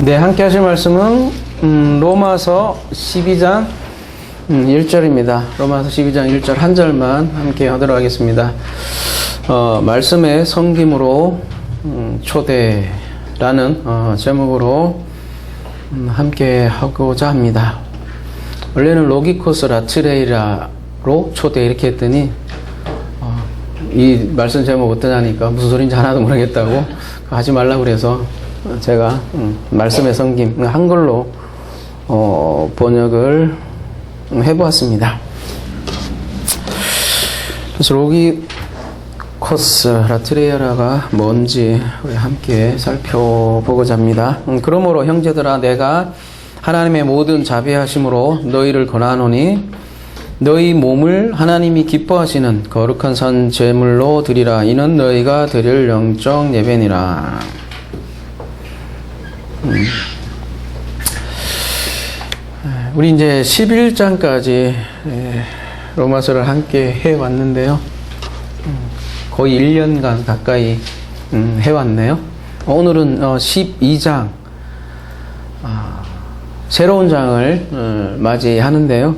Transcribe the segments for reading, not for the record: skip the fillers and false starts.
네, 함께 하실 말씀은 로마서 12장 1절입니다. 로마서 12장 1절 한 절만 함께 하도록 하겠습니다. 말씀의 섬김으로 초대라는 제목으로 함께 하고자 합니다. 원래는 로기코스 라트레이라로 초대 이렇게 했더니 이 말씀 제목 어떠냐니까 무슨 소리인지 하나도 모르겠다고 하지 말라고 그래서 제가 말씀의 섬김 한글로 번역을 해보았습니다. 그래서 로기코스 라트레이라가 뭔지 우리 함께 살펴보고자 합니다. 그러므로 형제들아 내가 하나님의 모든 자비하심으로 너희를 권하노니 너희 몸을 하나님이 기뻐하시는 거룩한 산 제물로 드리라. 이는 너희가 드릴 영적 예배니라. 우리 이제 11장까지 로마서를 함께 해왔는데요. 거의 1년간 가까이 해왔네요. 오늘은 12장 새로운 장을 맞이하는데요.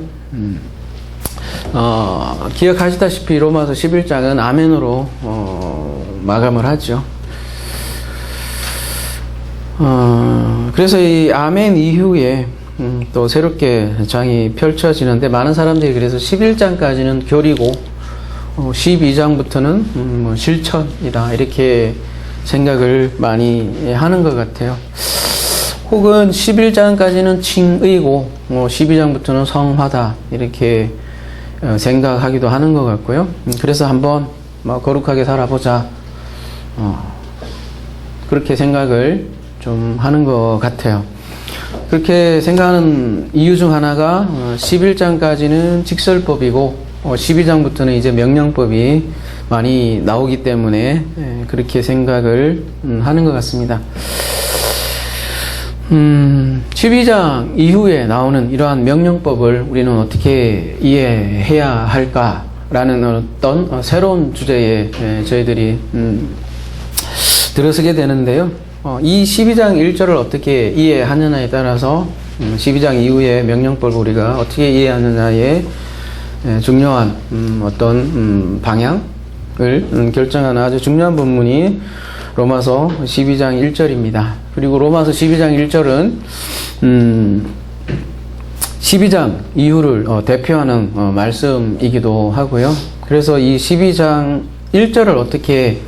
기억하시다시피 로마서 11장은 아멘으로 마감을 하죠. 그래서 이 아멘 이후에 또 새롭게 장이 펼쳐지는데 많은 사람들이 그래서 11장까지는 교리고 12장부터는 실천이다 이렇게 생각을 많이 하는 것 같아요. 혹은 11장까지는 칭의고 12장부터는 성화다 이렇게 생각하기도 하는 것 같고요. 그래서 한번 거룩하게 살아보자 그렇게 생각을 좀 하는 것 같아요. 그렇게 생각하는 이유 중 하나가 11장까지는 직설법이고 12장부터는 이제 명령법이 많이 나오기 때문에 그렇게 생각을 하는 것 같습니다. 12장 이후에 나오는 이러한 명령법을 우리는 어떻게 이해해야 할까라는 어떤 새로운 주제에 저희들이 들어서게 되는데요. 이 12장 1절을 어떻게 이해하느냐에 따라서 12장 이후의 명령법을 우리가 어떻게 이해하느냐에 중요한 어떤 방향을 결정하는 아주 중요한 본문이 로마서 12장 1절입니다. 그리고 로마서 12장 1절은 12장 이후를 대표하는 말씀이기도 하고요. 그래서 이 12장 1절을 어떻게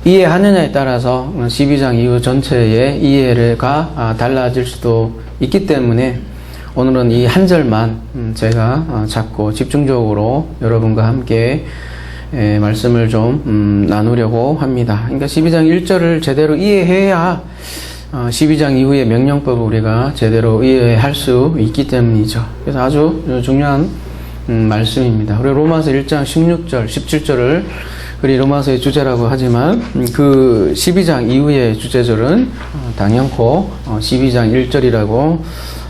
이해하느냐에 따라서 12장 이후 전체의 이해가 달라질 수도 있기 때문에 오늘은 이 한 절만 제가 잡고 집중적으로 여러분과 함께 말씀을 좀 나누려고 합니다. 그러니까 12장 1절을 제대로 이해해야 12장 이후의 명령법을 우리가 제대로 이해할 수 있기 때문이죠. 그래서 아주 중요한 말씀입니다. 우리 로마서 1장 16절, 17절을 우리 로마서의 주제라고 하지만 그 12장 이후의 주제절은 당연코 12장 1절이라고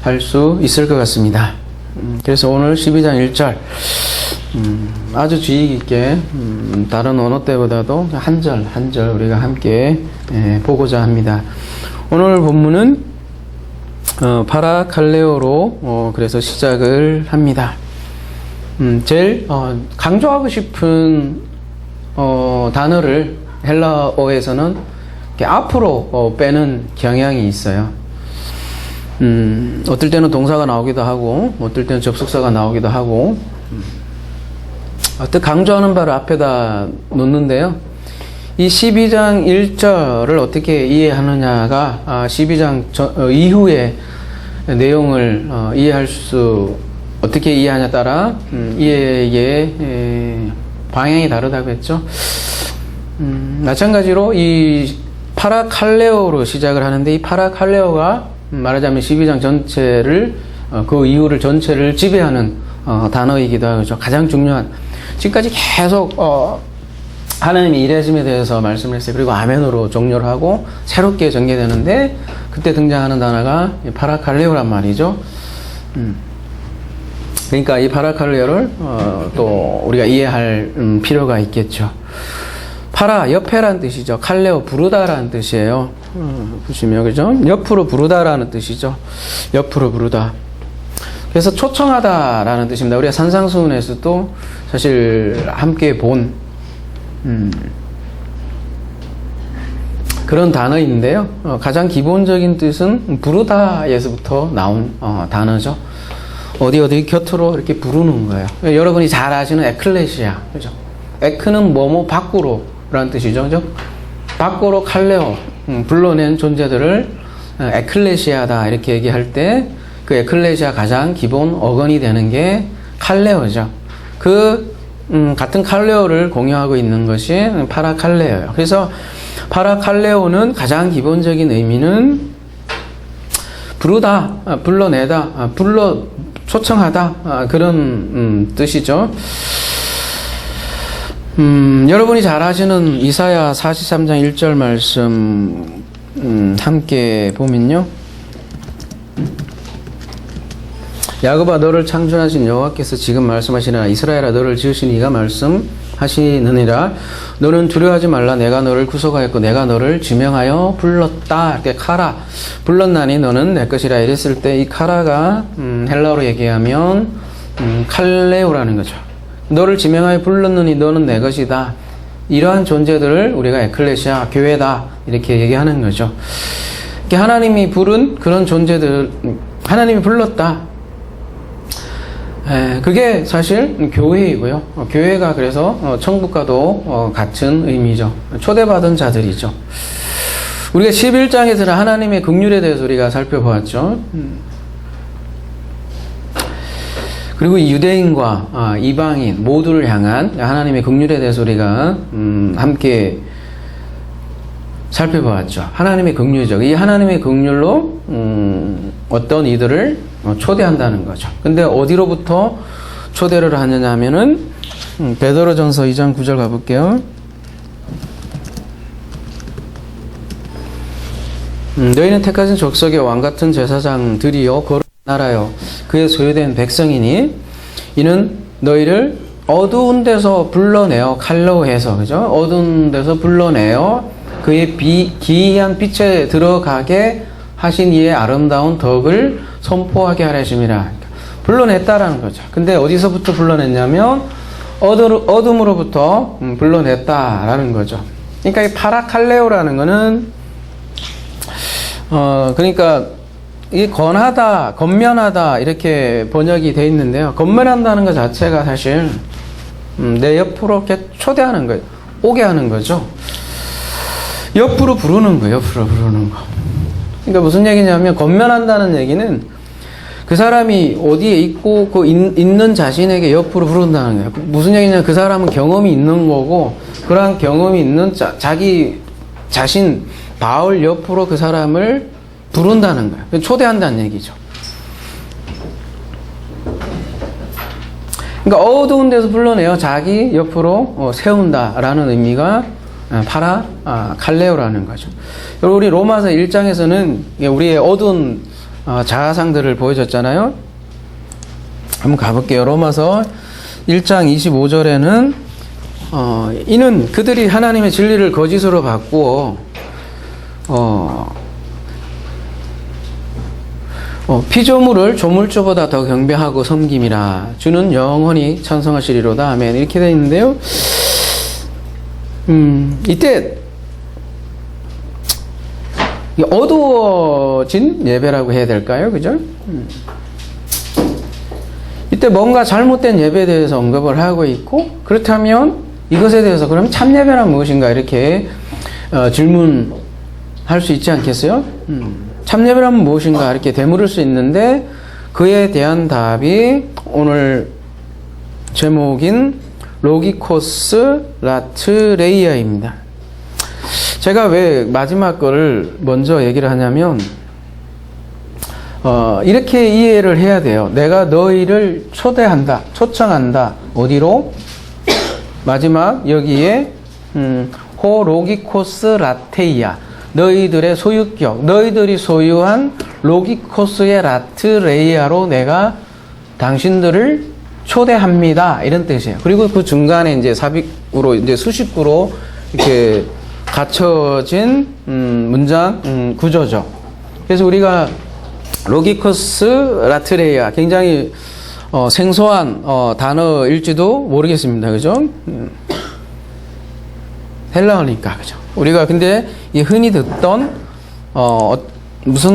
할 수 있을 것 같습니다. 그래서 오늘 12장 1절 아주 주의 깊게 다른 언어 때보다도 한 절 한 절 우리가 함께 보고자 합니다. 오늘 본문은 파라칼레오로 그래서 시작을 합니다. 제일 강조하고 싶은 단어를 헬라어에서는 이렇게 앞으로 빼는 경향이 있어요. 어떨 때는 동사가 나오기도 하고, 어떨 때는 접속사가 나오기도 하고, 어떤 강조하는 바를 앞에다 놓는데요. 이 12장 1절을 어떻게 이해하느냐가 12장 이후의 내용을 이해할 수, 어떻게 이해하냐에 따라 이해의 방향이 다르다고 했죠. 마찬가지로 이 파라칼레오로 시작을 하는데 이 파라칼레오가 말하자면 12장 전체를 그 이후를 전체를 지배하는 단어이기도 하죠. 가장 중요한 지금까지 계속 하나님의 일하심에 대해서 말씀을 했어요. 그리고 아멘으로 종료를 하고 새롭게 전개되는데 그때 등장하는 단어가 파라칼레오란 말이죠. 그러니까 이 파라칼레오를 또 우리가 이해할 필요가 있겠죠. 파라, 옆에란 뜻이죠. 칼레오, 부르다라는 뜻이에요. 보시면, 그죠? 옆으로 부르다라는 뜻이죠. 옆으로 부르다. 그래서 초청하다라는 뜻입니다. 우리가 산상수훈에서도 사실 함께 본, 그런 단어인데요. 가장 기본적인 뜻은 부르다에서부터 나온 단어죠. 어디 곁으로 이렇게 부르는 거예요. 여러분이 잘 아시는 에클레시아, 그죠? 에크는 뭐뭐 밖으로 라는 뜻이죠. 그죠? 밖으로 칼레오, 불러낸 존재들을 에클레시아다 이렇게 얘기할 때 그 에클레시아 가장 기본 어건이 되는 게 칼레오죠. 그 같은 칼레오를 공유하고 있는 것이 파라칼레오예요. 그래서 파라칼레오는 가장 기본적인 의미는 부르다, 불러내다, 초청하다, 그런 뜻이죠. 여러분이 잘 아시는 이사야 43장 1절 말씀 함께 보면요. 야곱아 너를 창조하신 여호와께서 지금 말씀하시나 이스라엘아 너를 지으신 이가 말씀하시느니라. 너는 두려워하지 말라. 내가 너를 구속하였고 내가 너를 지명하여 불렀다. 이렇게 카라 불렀나니 너는 내 것이라 이랬을 때 이 카라가 헬라어로 얘기하면 칼레오라는 거죠. 너를 지명하여 불렀느니 너는 내 것이다. 이러한 존재들을 우리가 에클레시아, 교회다 이렇게 얘기하는 거죠. 하나님이 부른 그런 존재들, 하나님이 불렀다. 그게 사실 교회이고요. 교회가 그래서 천국과도 같은 의미죠. 초대받은 자들이죠. 우리가 11장에서는 하나님의 긍휼에 대해서 우리가 살펴보았죠. 그리고 유대인과 이방인 모두를 향한 하나님의 긍휼에 대해서 우리가 함께 살펴보았죠. 하나님의 긍휼이죠. 이 하나님의 긍휼로 어떤 이들을 초대한다는 거죠. 근데 어디로부터 초대를 하느냐 하면은 베드로전서 2장 9절 가볼게요. 너희는 택하신 족속의 왕같은 제사장들이요 거룩한 나라요 그의 소유된 백성이니 이는 너희를 어두운 데서 불러내어 칼로해서, 그죠? 어두운 데서 불러내어 그의 기이한 빛에 들어가게 하신 이의 아름다운 덕을 선포하게 하려심이라. 불러냈다라는 거죠. 근데 어디서부터 불러냈냐면 어둠으로부터 불러냈다라는 거죠. 그러니까 이 파라칼레오라는 거는 그러니까 이 권하다, 건면하다 이렇게 번역이 되어 있는데요. 건면한다는 것 자체가 사실 내 옆으로 이렇게 초대하는 거예요. 오게 하는 거죠. 옆으로 부르는 거예요. 옆으로 부르는 거. 그러니까 무슨 얘기냐면 건면한다는 얘기는 그 사람이 어디에 있고 그 있는 자신에게 옆으로 부른다는 거예요. 무슨 얘기냐면 그 사람은 경험이 있는 거고 그러한 경험이 있는 자기 자신 바울 옆으로 그 사람을 부른다는 거예요. 초대한다는 얘기죠. 그러니까 어두운 데서 불러내어 자기 옆으로 세운다라는 의미가 칼레오라는 거죠. 우리 로마서 1장에서는 우리의 어두운 자아상들을 보여줬잖아요. 한번 가볼게요. 로마서 1장 25절에는 이는 그들이 하나님의 진리를 거짓으로 바꾸어 피조물을 조물주보다 더 경배하고 섬김이라 주는 영원히 찬송하시리로다. 아멘. 이렇게 되어 있는데요. 이때 어두워진 예배라고 해야 될까요? 그죠? 이때 뭔가 잘못된 예배에 대해서 언급을 하고 있고, 그렇다면 이것에 대해서 그럼 참 예배란 무엇인가 이렇게 질문할 수 있지 않겠어요? 참 예배란 무엇인가 이렇게 되물을 수 있는데 그에 대한 답이 오늘 제목인 로기코스 라트레이아입니다. 제가 왜 마지막 거를 먼저 얘기를 하냐면 이렇게 이해를 해야 돼요. 내가 너희를 초대한다, 초청한다. 어디로? 마지막 여기에 호 로기코스 라테이아, 너희들의 소유격, 너희들이 소유한 로기코스의 라트레이아로 내가 당신들을 초대합니다. 이런 뜻이에요. 그리고 그 중간에 이제 삽입으로 이제 수식구로 이렇게 갖춰진 문장 구조죠. 그래서 우리가 로기코스 라트레이아 굉장히 생소한 단어일지도 모르겠습니다. 그죠? 헬라어니까 그죠? 우리가 근데 이 흔히 듣던 무슨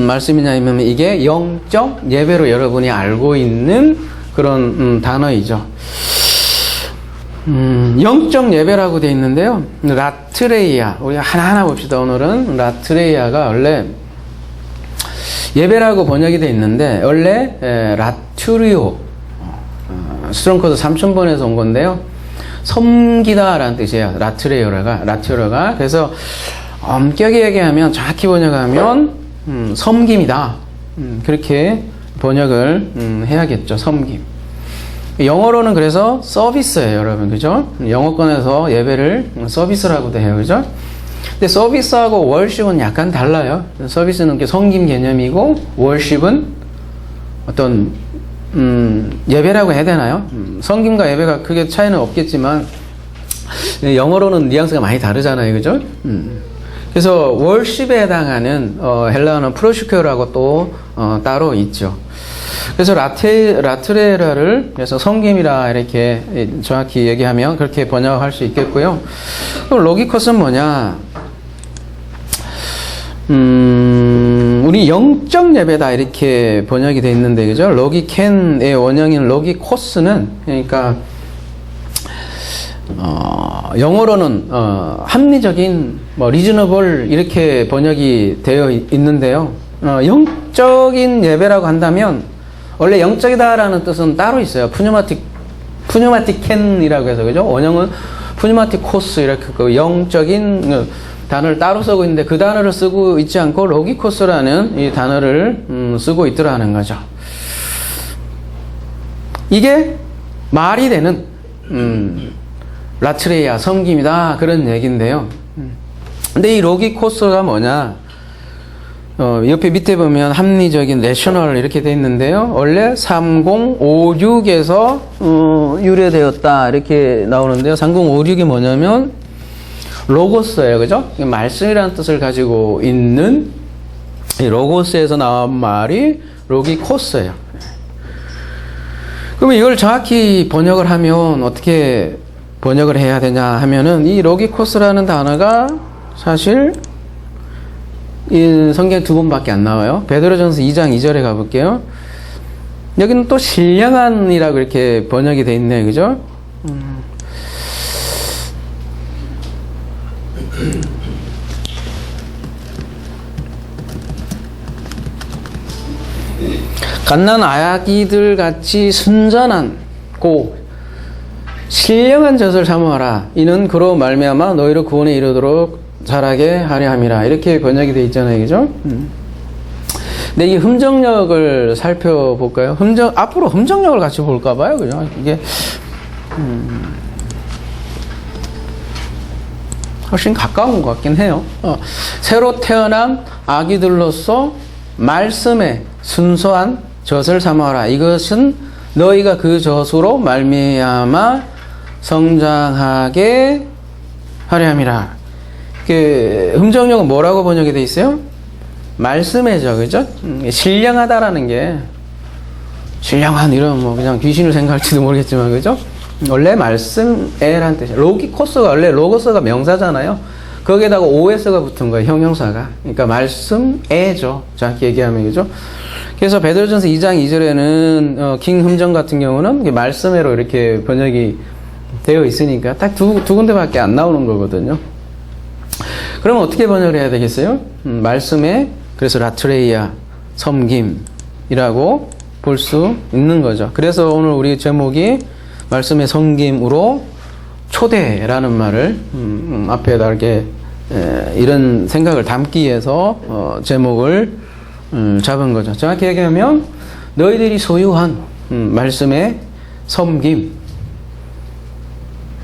말씀이냐면 이게 영적 예배로 여러분이 알고 있는 그런 단어이죠. 영적 예배라고 되어 있는데요. 라트레이아 우리가 하나하나 봅시다. 오늘은 라트레이아가 원래 예배라고 번역이 되어 있는데 원래 라투리오 스트롱코드 3000번에서 온 건데요. 섬기다 라는 뜻이에요. 라트레이어가 그래서 엄격히 얘기하면 정확히 번역하면 섬김이다. 그렇게 번역을 해야겠죠. 섬김. 영어로는 그래서 서비스예요, 여러분. 그죠? 영어권에서 예배를 서비스라고 해요. 그죠? 근데 서비스하고 월십은 약간 달라요. 서비스는 섬김 개념이고 월십은 어떤 예배라고 해야 되나요? 섬김과 예배가 크게 차이는 없겠지만 영어로는 뉘앙스가 많이 다르잖아요. 그죠? 그래서 월십에 해당하는 헬라어는 프로시큐라고 또 따로 있죠. 그래서 라트레라를 그래서 섬김이라 이렇게 정확히 얘기하면 그렇게 번역할 수 있겠고요. 그럼 로기코스는 뭐냐? 우리 영적 예배다 이렇게 번역이 되어 있는데 그죠? 로기켄의 원형인 로기코스는 그러니까 영어로는 합리적인 리즈너블 이렇게 번역이 되어 있는데요. 영적인 예배라고 한다면 원래 영적이다라는 뜻은 따로 있어요. 푸뉴마티켄이라고 해서 그죠? 원형은 푸뉴마티코스 이렇게 그 영적인 단어를 따로 쓰고 있는데 그 단어를 쓰고 있지 않고 로기코스라는 이 단어를 쓰고 있더라는 거죠. 이게 말이 되는 라트레이아 섬김이다 그런 얘기인데요. 근데 이 로기코스가 뭐냐? 옆에 밑에 보면 합리적인 내셔널 이렇게 돼 있는데요. 원래 3056에서 유래되었다 이렇게 나오는데요. 3056이 뭐냐면 로고스예요. 그죠? 말씀이라는 뜻을 가지고 있는 이 로고스에서 나온 말이 로기코스예요. 그러면 이걸 정확히 번역을 하면 어떻게 번역을 해야 되냐 하면은 이 로기코스라는 단어가 사실 이 성경에 2번밖에 안 나와요. 베드로전서 2장 2절에 가볼게요. 여기는 또 신령한이라고 이렇게 번역이 돼 있네요. 그죠? 갓난 아기들 같이 순전한 신령한 젖을 삼아라. 이는 그로 말미암아 너희를 구원에 이르도록 자라게 하려 함이라. 이렇게 번역이 되어 있잖아요. 그죠? 근데 이 흠정력을 살펴볼까요? 앞으로 흠정력을 같이 볼까봐요. 그죠? 이게, 훨씬 가까운 것 같긴 해요. 새로 태어난 아기들로서 말씀에 순수한 젖을 삼아라. 이것은 너희가 그 젖으로 말미암아 성장하게 하려 함이라. 그 흠정력은 뭐라고 번역이 돼 있어요? 말씀에죠, 그죠? 신령하다라는 게 신령한 이런 그냥 귀신을 생각할지도 모르겠지만 그죠? 원래 말씀에란 뜻이에요. 로기코스가 원래 로고스가 명사잖아요. 거기에다가 OS가 붙은 거예요, 형용사가. 그러니까 말씀에죠, 정확히 얘기하면 그죠? 그래서 베드로전서 2장 2절에는 킹 흠정 같은 경우는 말씀에로 이렇게 번역이 되어 있으니까 딱 두 군데밖에 안 나오는 거거든요. 그러면 어떻게 번역을 해야 되겠어요? 말씀에 그래서 라트레이아 섬김이라고 볼 수 있는 거죠. 그래서 오늘 우리 제목이 말씀의 섬김으로 초대라는 말을 앞에다 이렇게 이런 생각을 담기 위해서 제목을 잡은 거죠. 정확히 얘기하면 너희들이 소유한 말씀의 섬김,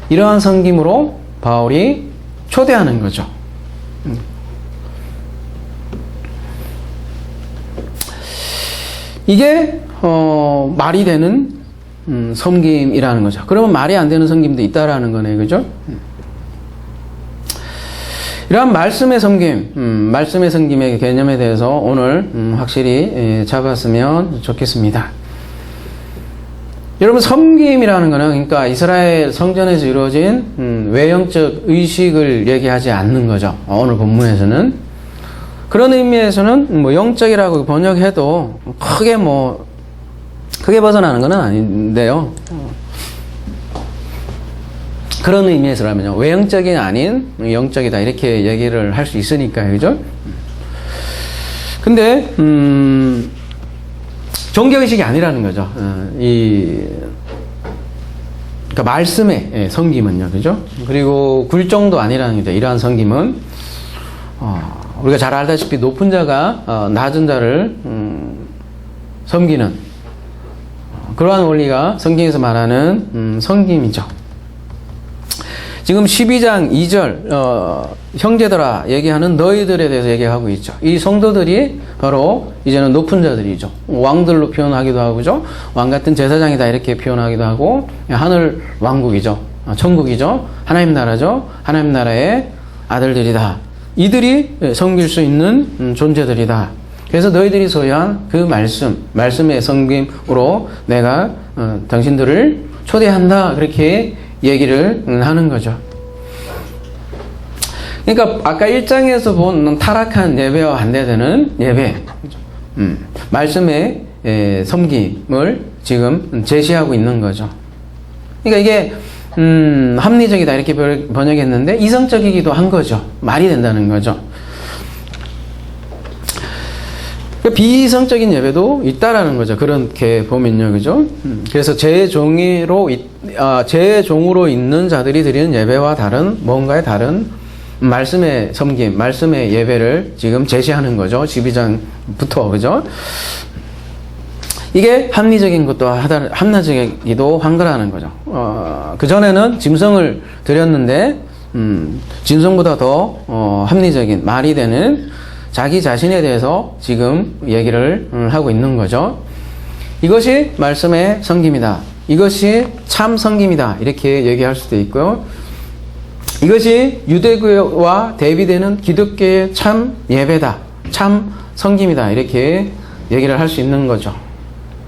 이러한 섬김으로 바울이 초대하는 거죠. 이게 말이 되는 섬김이라는 거죠. 그러면 말이 안 되는 섬김도 있다라는 거네요. 그죠? 이러한 말씀의 섬김, 말씀의 섬김의 개념에 대해서 오늘 확실히 잡았으면 좋겠습니다. 여러분, 섬김이라는 것은 그러니까 이스라엘 성전에서 이루어진 외형적 의식을 얘기하지 않는 거죠. 오늘 본문에서는. 그런 의미에서는 뭐 영적이라고 번역해도 크게 벗어나는 건 아닌데요. 그런 의미에서라면요. 외형적이 아닌 영적이다. 이렇게 얘기를 할 수 있으니까요. 그죠? 근데, 종교의식이 아니라는 거죠. 그러니까 말씀의 섬김은요. 그죠? 그리고 굴종도 아니라는 거죠. 이러한 섬김은, 우리가 잘 알다시피 높은 자가 낮은 자를 섬기는 그러한 원리가 성경에서 말하는 섬김이죠. 지금 12장 2절 형제들아 얘기하는 너희들에 대해서 얘기하고 있죠. 이 성도들이 바로 이제는 높은 자들이죠. 왕들로 표현하기도 하고죠. 왕 같은 제사장이다 이렇게 표현하기도 하고 하늘 왕국이죠. 천국이죠. 하나님 나라죠. 하나님 나라의 아들들이다. 이들이 섬길 수 있는 존재들이다. 그래서 너희들이 소유한 그 말씀의 섬김으로 내가 당신들을 초대한다. 그렇게 얘기를 하는 거죠. 그러니까 아까 1장에서 본 타락한 예배와 반대되는 예배, 말씀의 섬김을 지금 제시하고 있는 거죠. 그러니까 이게 합리적이다 이렇게 번역했는데 이성적이기도 한 거죠. 말이 된다는 거죠. 비이성적인 예배도 있다라는 거죠. 그렇게 보면요, 그죠? 그래서 제 종으로 있는 자들이 드리는 예배와 뭔가의 다른 말씀의 섬김, 말씀의 예배를 지금 제시하는 거죠. 12장부터, 그죠? 이게 합리적인 것도 합리적이기도 한 거라는 거죠. 그전에는 짐승을 드렸는데, 짐승보다 더 합리적인 말이 되는 자기 자신에 대해서 지금 얘기를 하고 있는 거죠. 이것이 말씀의 섬김이다. 이것이 참 섬김이다. 이렇게 얘기할 수도 있고요. 이것이 유대교와 대비되는 기독교의 참 예배다. 참 섬김이다. 이렇게 얘기를 할 수 있는 거죠.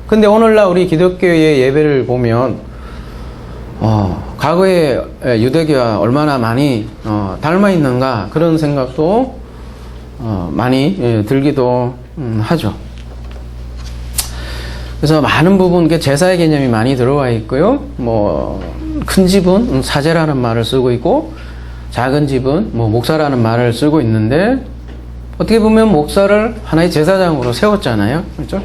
근데 오늘날 우리 기독교의 예배를 보면 과거의 유대교와 얼마나 많이 닮아 있는가 그런 생각도 많이 들기도 하죠. 그래서 많은 부분 제사의 개념이 많이 들어와 있고요. 큰 집은 사제라는 말을 쓰고 있고 작은 집은 목사라는 말을 쓰고 있는데 어떻게 보면 목사를 하나의 제사장으로 세웠잖아요. 그렇죠?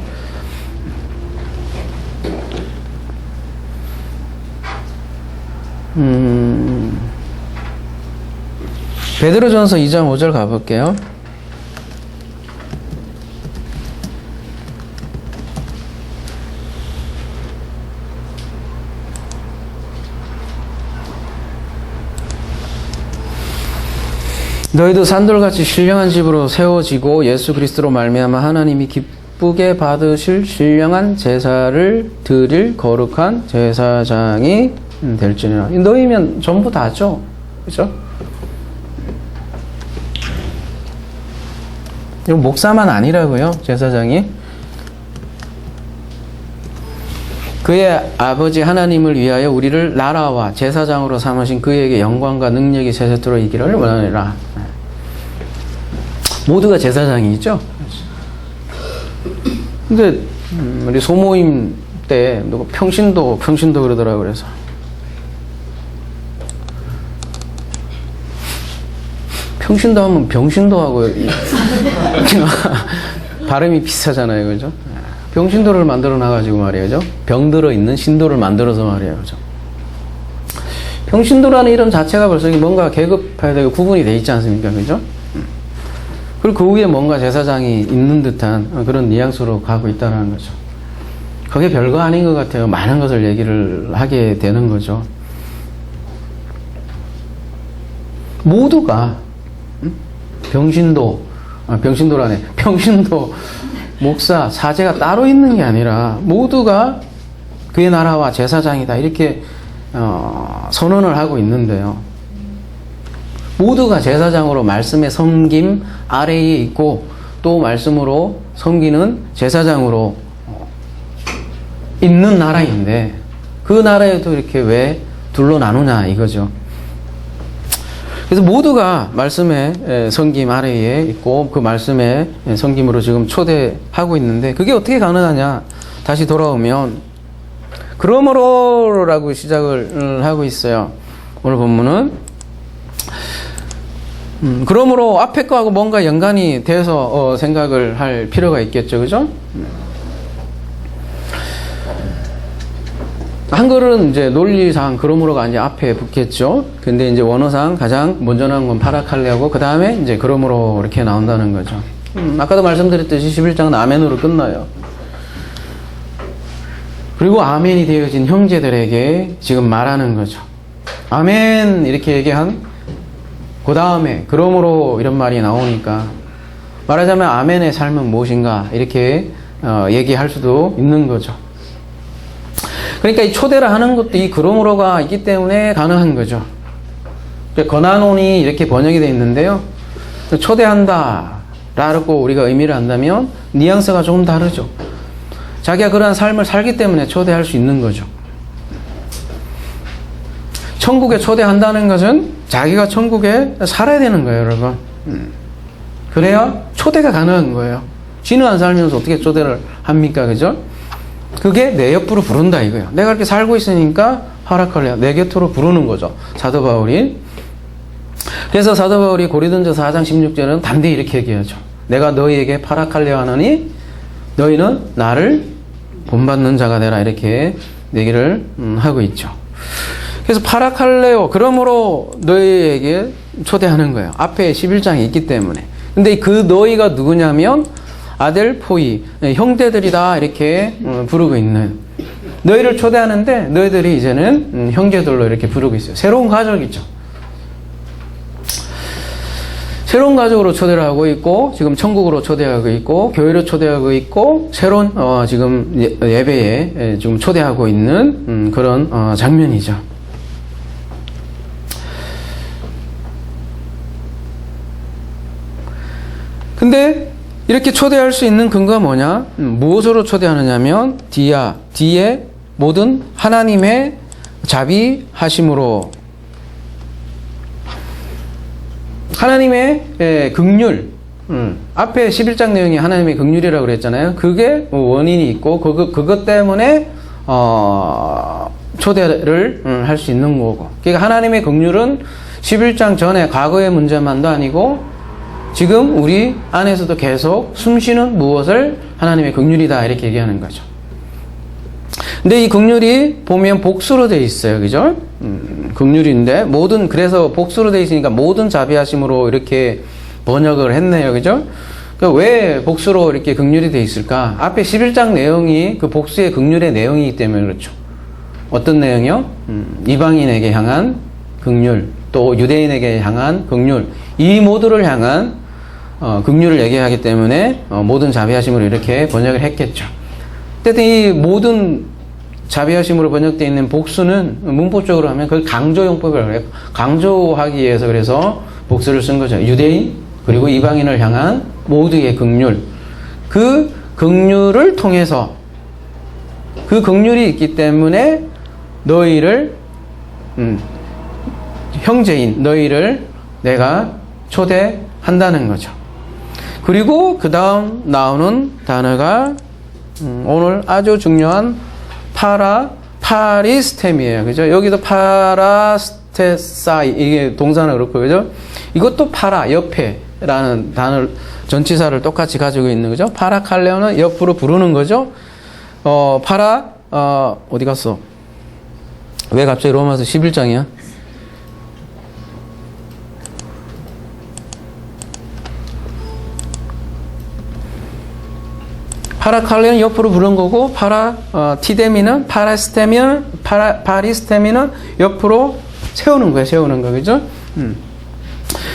베드로전서 2장 5절 가볼게요. 너희도 산돌같이 신령한 집으로 세워지고 예수 그리스도로 말미암아 하나님이 기쁘게 받으실 신령한 제사를 드릴 거룩한 제사장이 될지니라. 너희면 전부 다죠. 그죠? 이거 목사만 아니라고요. 제사장이. 그의 아버지 하나님을 위하여 우리를 나라와 제사장으로 삼으신 그에게 영광과 능력이 세세토록 있기를 원하노라. 모두가 제사장이죠. 근데 우리 소모임 때 누구 평신도 그러더라고요. 그래서 평신도 하면 병신도 하고 발음이 비슷하잖아요. 그죠? 병신도를 만들어 놔가지고 말이에요. 병들어 있는 신도를 만들어서 말이에요. 그죠? 병신도라는 이름 자체가 벌써 뭔가 계급화되고 되고 구분이 돼 있지 않습니까? 그죠? 그리고 그 위에 뭔가 제사장이 있는 듯한 그런 뉘앙스로 가고 있다는 거죠. 그게 별거 아닌 것 같아요. 많은 것을 얘기를 하게 되는 거죠. 모두가 병신도라네. 병신도, 목사, 사제가 따로 있는 게 아니라 모두가 그의 나라와 제사장이다. 이렇게 선언을 하고 있는데요. 모두가 제사장으로 말씀의 섬김 아래에 있고 또 말씀으로 섬기는 제사장으로 있는 나라인데 그 나라에도 이렇게 왜 둘로 나누냐 이거죠. 그래서 모두가 말씀의 섬김 아래에 있고 그 말씀의 섬김으로 지금 초대하고 있는데 그게 어떻게 가능하냐. 다시 돌아오면 그러므로라고 시작을 하고 있어요. 오늘 본문은 그러므로 앞에 거하고 뭔가 연관이 돼서 생각을 할 필요가 있겠죠. 그죠? 한글은 이제 논리상 그러므로가 이제 앞에 붙겠죠. 근데 이제 원어상 가장 먼저 나온 건 파라칼레하고 그 다음에 이제 그러므로 이렇게 나온다는 거죠. 아까도 말씀드렸듯이 11장은 아멘으로 끝나요. 그리고 아멘이 되어진 형제들에게 지금 말하는 거죠. 아멘 이렇게 얘기한 그 다음에 그러므로 이런 말이 나오니까 말하자면 아멘의 삶은 무엇인가 이렇게 얘기할 수도 있는 거죠. 그러니까 이 초대를 하는 것도 이 그러므로가 있기 때문에 가능한 거죠. 권한원이 이렇게 번역이 되어 있는데요. 초대한다 라고 우리가 의미를 한다면 뉘앙스가 조금 다르죠. 자기가 그러한 삶을 살기 때문에 초대할 수 있는 거죠. 천국에 초대한다는 것은 자기가 천국에 살아야 되는 거예요, 여러분. 그래야 초대가 가능한 거예요. 지는 안 살면서 어떻게 초대를 합니까, 그죠? 그게 내 옆으로 부른다 이거예요. 내가 이렇게 살고 있으니까 파라칼레아, 내 곁으로 부르는 거죠. 사도 바울이. 그래서 사도 바울이 고린도전서 4장 16절은 반대히 이렇게 얘기하죠. 내가 너희에게 파라칼레아 하느니 너희는 나를 본받는 자가 되라 이렇게 얘기를 하고 있죠. 그래서 파라칼레오 그러므로 너희에게 초대하는 거예요. 앞에 11장이 있기 때문에. 근데 그 너희가 누구냐면 아델포이 형제들이다 이렇게 부르고 있는 너희를 초대하는데 너희들이 이제는 형제들로 이렇게 부르고 있어요. 새로운 가족이죠. 새로운 가족으로 초대를 하고 있고 지금 천국으로 초대하고 있고 교회로 초대하고 있고 새로운 지금 예배에 지금 초대하고 있는 그런 장면이죠. 근데 이렇게 초대할 수 있는 근거가 뭐냐? 무엇으로 초대하느냐면 뒤에 모든 하나님의 자비하심으로 하나님의 긍휼 앞에 11장 내용이 하나님의 긍휼이라고 그랬잖아요. 그게 원인이 있고 그것 때문에 초대를 할 수 있는 거고 그러니까 하나님의 긍휼은 11장 전에 과거의 문제만도 아니고 지금 우리 안에서도 계속 숨쉬는 무엇을 하나님의 긍휼이다 이렇게 얘기하는 거죠. 근데 이 긍휼이 보면 복수로 되어 있어요. 그죠? 긍휼인데 그래서 복수로 되어 있으니까 모든 자비하심으로 이렇게 번역을 했네요. 그죠? 그러니까 왜 복수로 이렇게 긍휼이 되어 있을까? 앞에 11장 내용이 그 복수의 긍휼의 내용이기 때문에 그렇죠. 어떤 내용이요? 이방인에게 향한 긍휼, 또 유대인에게 향한 긍휼, 이 모두를 향한 긍휼을 얘기하기 때문에 모든 자비하심으로 이렇게 번역을 했겠죠. 어쨌든 이 모든 자비하심으로 번역되어 있는 복수는 문법적으로 하면 그걸 강조용법이라고 해요. 강조하기 위해서 그래서 복수를 쓴 거죠. 유대인 그리고 이방인을 향한 모두의 긍휼. 그 긍휼을 통해서 그 긍휼이 있기 때문에 너희를 형제인 너희를 내가 초대한다는 거죠. 그리고 그 다음 나오는 단어가 오늘 아주 중요한 파리스템이에요. 그죠? 여기도 파라스테사이 이게 동사는 그렇고 그죠? 이것도 파라 옆에라는 단어 전치사를 똑같이 가지고 있는 거죠. 파라칼레오는 옆으로 부르는 거죠. 어디 갔어? 왜 갑자기 로마서 11장이야? 파라칼레는 옆으로 부른 거고 티데미는 파리스테미는 옆으로 세우는 거예요. 세우는 거 그죠?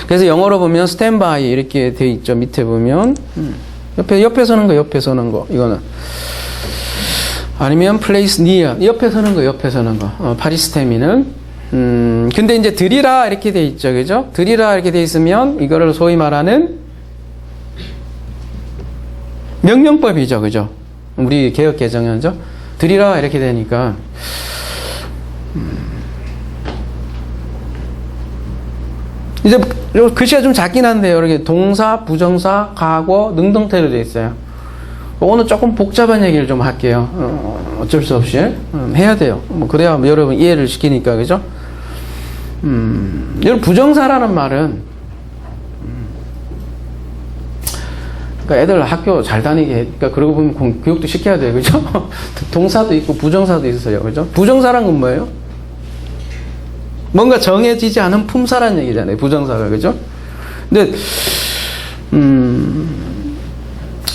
그래서 영어로 보면 스탠바이 이렇게 돼 있죠. 밑에 보면 옆에 서는 거 이거는 아니면 place near 옆에 서는 거 파리스테미는 근데 이제 드리라 이렇게 돼 있죠. 그죠? 드리라 이렇게 돼 있으면 이거를 소위 말하는 명령법이죠. 그죠? 우리 개혁 개정현죠. 드리라 이렇게 되니까 이제 글씨가 좀 작긴 한데요. 이렇게 동사, 부정사, 과거, 능동태로 되어 있어요. 오늘 조금 복잡한 얘기를 좀 할게요. 어쩔 수 없이 해야 돼요. 뭐 그래야 여러분 이해를 시키니까. 그죠? 여러분 부정사라는 말은 그러니까 애들 학교 잘 다니게 그러니까 그러고 보면 교육도 시켜야 돼요. 그죠? 동사도 있고 부정사도 있어요. 그죠? 부정사란 건 뭐예요? 뭔가 정해지지 않은 품사란 얘기잖아요. 부정사가. 그죠? 근데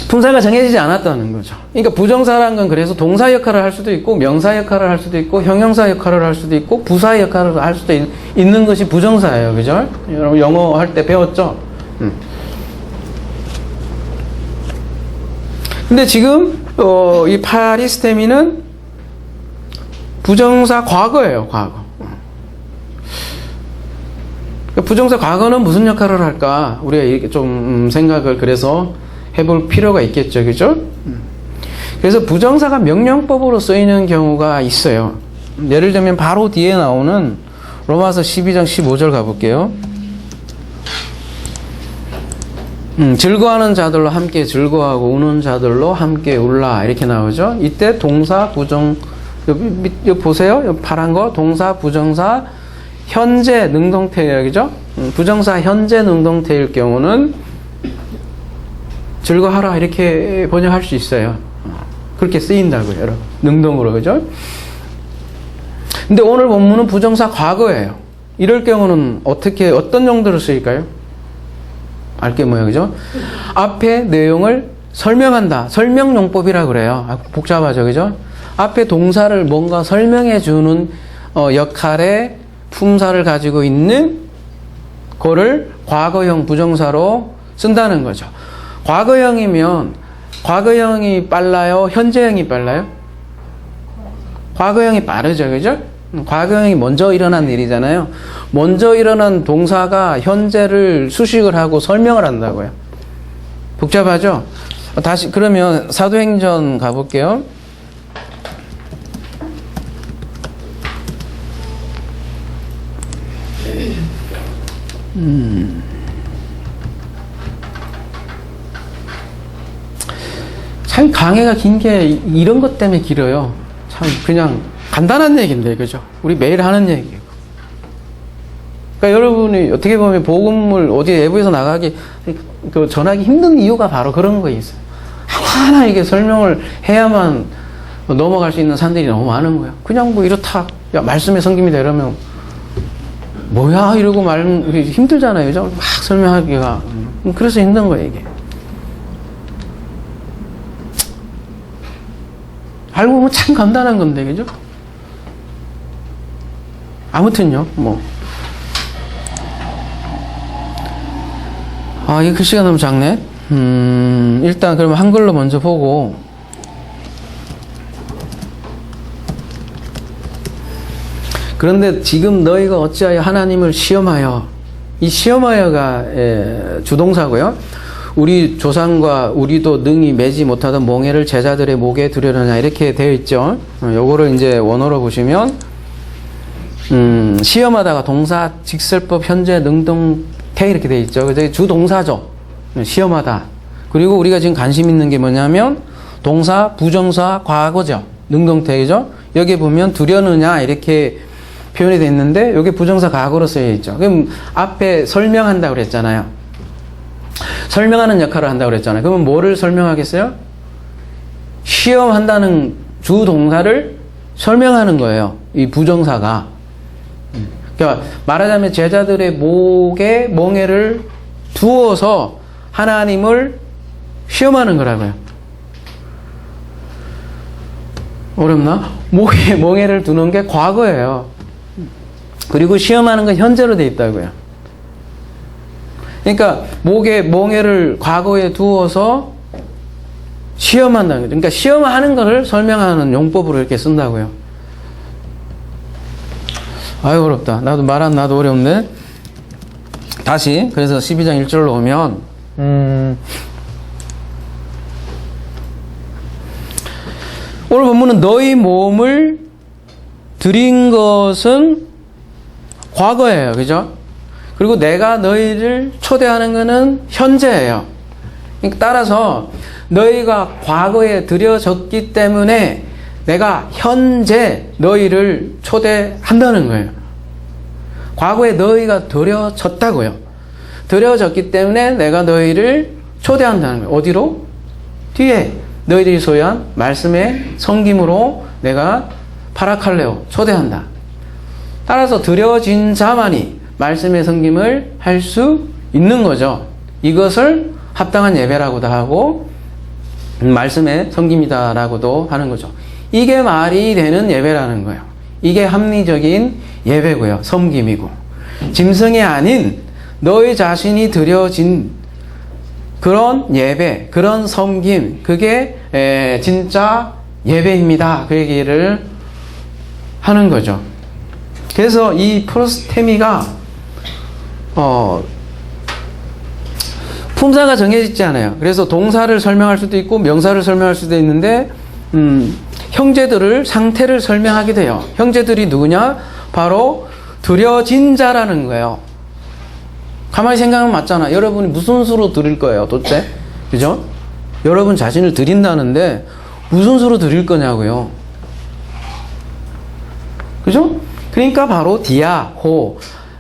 품사가 정해지지 않았다는 거죠. 그러니까 부정사란 건 그래서 동사 역할을 할 수도 있고 명사 역할을 할 수도 있고 형용사 역할을 할 수도 있고 부사 역할을 할 수도 있는 것이 부정사예요. 그죠? 여러분 영어 할 때 배웠죠? 근데 지금 이 파리스테미는 부정사 과거예요. 과거. 부정사 과거는 무슨 역할을 할까? 우리가 이렇게 좀 생각을 그래서 해볼 필요가 있겠죠. 그죠? 그래서 부정사가 명령법으로 쓰이는 경우가 있어요. 예를 들면 바로 뒤에 나오는 로마서 12장 15절 가볼게요. 즐거워하는 자들로 함께 즐거워하고 우는 자들로 함께 울라 이렇게 나오죠. 이때 동사, 부정, 여기 보세요. 여기 파란 거 동사, 부정사, 현재 능동태예요. 그죠? 부정사 현재 능동태일 경우는 즐거워하라 이렇게 번역할 수 있어요. 그렇게 쓰인다고요. 여러분. 능동으로. 그죠? 근데 오늘 본문은 부정사 과거예요. 이럴 경우는 어떤 용도로 쓰일까요? 알게 뭐예요. 그죠? 앞에 내용을 설명한다. 설명용법이라 그래요. 복잡하죠. 그죠? 앞에 동사를 뭔가 설명해 주는 역할의 품사를 가지고 있는 거를 과거형 부정사로 쓴다는 거죠. 과거형이면 과거형이 빨라요? 현재형이 빨라요? 과거형이 빠르죠. 그죠? 과거형이 먼저 일어난 일이잖아요. 먼저 일어난 동사가 현재를 수식을 하고 설명을 한다고요. 복잡하죠? 다시 그러면 사도행전 가볼게요. 참 강해가 긴 게 이런 것 때문에 길어요. 참 그냥 간단한 얘기인데 그죠? 우리 매일 하는 얘기예요. 그러니까 여러분이 어떻게 보면 복음을 어디 외부에서 나가기 전하기 힘든 이유가 바로 그런 거에 있어요. 하나하나 이게 설명을 해야만 넘어갈 수 있는 산들이 너무 많은 거예요. 그냥 뭐 이렇다 야 말씀에 성김이다 이러면 뭐야 이러고 힘들잖아요. 그죠? 막 설명하기가 그래서 힘든 거예요 이게. 알고 보면 참 간단한 건데, 그죠? 아무튼요, 뭐. 이 글씨가 너무 작네. 일단, 그러면 한글로 먼저 보고. 그런데 지금 너희가 어찌하여 하나님을 시험하여, 이 시험하여가 주동사고요. 우리 조상과 우리도 능히 매지 못하던 몽해를 제자들의 목에 두려느냐 이렇게 되어 있죠. 요거를 이제 원어로 보시면 시험하다가 동사 직설법 현재 능동태 이렇게 되어 있죠. 그래서 주동사죠. 시험하다. 그리고 우리가 지금 관심 있는 게 뭐냐면 동사 부정사 과거죠. 능동태죠. 여기 보면 두려느냐 이렇게 표현이 되어 있는데 여기 부정사 과거로 쓰여 있죠. 그럼 앞에 설명한다고 그랬잖아요. 설명하는 역할을 한다고 그랬잖아요. 그러면 뭐를 설명하겠어요? 시험한다는 주동사를 설명하는 거예요. 이 부정사가. 그러니까 말하자면 제자들의 목에 멍에를 두어서 하나님을 시험하는 거라고요. 어렵나? 목에 멍에를 두는 게 과거예요. 그리고 시험하는 건 현재로 돼 있다고요. 그러니까 목에 멍에를 과거에 두어서 시험한다는 거죠. 그러니까 시험하는 것을 설명하는 용법으로 이렇게 쓴다고요. 아유, 어렵다. 나도 어려운데. 다시, 그래서 12장 1절로 오면, 오늘 본문은 너희 몸을 드린 것은 과거예요. 그죠? 그리고 내가 너희를 초대하는 것은 현재예요. 그러니까 따라서 너희가 과거에 드려졌기 때문에 내가 현재 너희를 초대한다는 거예요. 과거에 너희가 드려졌다고요. 드려졌기 때문에 내가 너희를 초대한다는 거예요. 어디로? 뒤에 너희들이 소유한 말씀의 섬김으로 내가 파라칼레오 초대한다. 따라서 드려진 자만이 말씀의 섬김을 할 수 있는 거죠. 이것을 합당한 예배라고도 하고 말씀의 섬김이다라고도 하는 거죠. 이게 말이 되는 예배라는 거예요. 이게 합리적인 예배고요. 섬김이고. 짐승이 아닌 너희 자신이 드려진 그런 예배, 그런 섬김, 그게 진짜 예배입니다. 그 얘기를 하는 거죠. 그래서 이 프로스테미가 품사가 정해지지 않아요. 그래서 동사를 설명할 수도 있고 명사를 설명할 수도 있는데 형제들을 상태를 설명하게 돼요. 형제들이 누구냐? 바로 드려진 자라는 거예요. 가만히 생각하면 맞잖아. 여러분이 무슨 수로 드릴 거예요, 도대체? 그죠? 여러분 자신을 드린다는데 무슨 수로 드릴 거냐고요. 그죠? 그러니까 바로 디아호,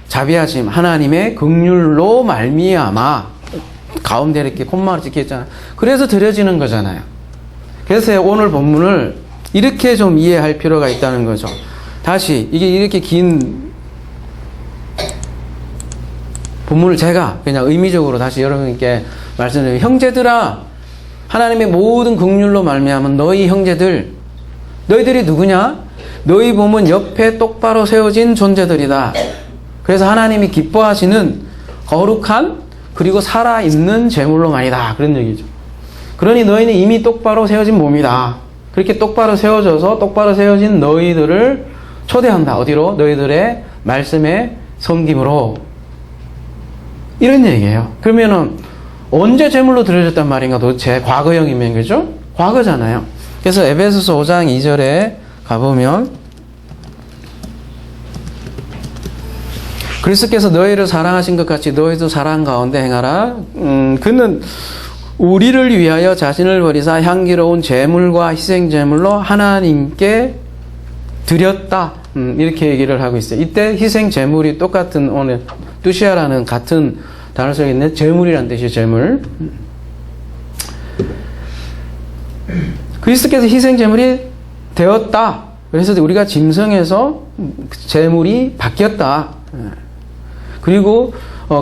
자비하심, 하나님의 긍휼로 말미암아. 가운데 이렇게 콤마로 찍혀있잖아요. 그래서 드려지는 거잖아요. 그래서 오늘 본문을 이렇게 좀 이해할 필요가 있다는 거죠. 다시 이게 이렇게 긴 본문을 제가 그냥 의미적으로 다시 여러분께 말씀드리면, 형제들아, 하나님의 모든 긍휼로 말미암은 너희 형제들, 너희들이 누구냐? 너희 몸은 옆에 똑바로 세워진 존재들이다. 그래서 하나님이 기뻐하시는 거룩한 그리고 살아있는 제물로만이다. 그런 얘기죠. 그러니 너희는 이미 똑바로 세워진 몸이다. 그렇게 똑바로 세워져서 똑바로 세워진 너희들을 초대한다. 어디로? 너희들의 말씀의 섬김으로. 이런 얘기예요. 그러면은 언제 제물로 드려졌단 말인가 도대체? 과거형이면, 그죠? 과거잖아요. 그래서 에베소서 5장 2절에 가보면, 그리스도께서 너희를 사랑하신 것 같이 너희도 사랑 가운데 행하라. 그는 우리를 위하여 자신을 버리사 향기로운 제물과 희생 제물로 하나님께 드렸다. 이렇게 얘기를 하고 있어요. 이때 희생 제물이 똑같은, 오늘 뚜시아라는 같은 단어 속에 있는 제물이라는 뜻이에요. 제물. 그리스도께서 희생 제물이 되었다. 그래서 우리가 짐승에서 제물이 바뀌었다. 그리고